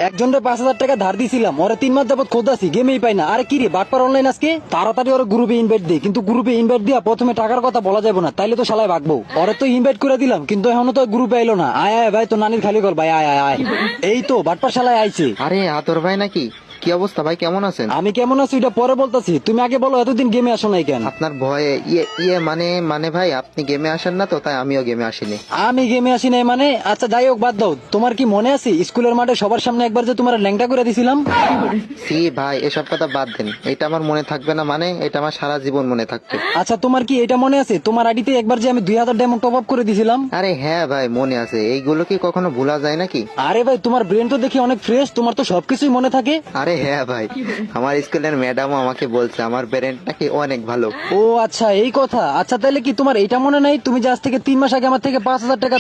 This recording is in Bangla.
একজনের 5,000 টাকা ধার দিছিলাম, ওরে 3 মাস যাবত খোঁজাছি, গেমেই পাই না। আরে কি রে বাটপার অনলাইন আজকে, তাড়াতাড়ি ওর গ্রুপে ইনভাইট দে। কিন্তু গ্রুপে ইনভাইট দিয়া প্রথমে টাকার কথা বলা যাবে না, তাইলে তো শালায় ভাগবো। ওরে তো ইনভাইট করে দিলাম, কিন্তু এখনো তো গ্রুপে আইলো না। আয় আয় ভাই, তো নানির খালি কর ভাই, আয় আয় আয়। এই তো বাটপার শালায় আইছে। আরে আতর ভাই নাকি? কি অবস্থা ভাই, কেমন আছেন? আমি কেমন আছি এটা পরে বলতাছি, তুমি আগে বলো এতদিন গেমে আসো নাই কেন? আপনার ভয়ে ইয়ে ইয়ে মানে মানে ভাই আপনি গেমে আসেন না তো, তাই আমিও গেমে আসিনি। আমি গেমে আসি নাই মানে? আচ্ছা যাই হোক, বাদ দাও। তোমার কি মনে আছে স্কুলের মাঠে সবার সামনে একবার যে তোমার ল্যাংটা করে দিছিলাম? সি ভাই, এসব কথা বাদ দেন। এটা আমার মনে থাকবে না মানে? এটা আমার সারা জীবন মনে থাকবে। আচ্ছা তোমার কি এটা মনে আছে তোমার আইডিতে একবার যে আমি 2,000 ডায়মন্ড টপ আপ করে দিছিলাম? আরে হ্যাঁ ভাই, মনে আছে। এইগুলো কি কখনো ভোলা যায় নাকি? আরে ভাই তোমার ব্রেন তো দেখি অনেক ফ্রেশ, তোমার তো সবকিছুই মনে থাকে। আরে হ্যাঁ ভাই, আমার স্কুলের ম্যাডামও আমাকে বলছে আমার ব্রেনটা নাকি অনেক ভালো। ও আচ্ছা এই কথা। আচ্ছা তাহলে কি তোমার এটা মনে নাই তুমি যে আজ থেকে 3 মাস আগে আমার থেকে 5,000 টাকা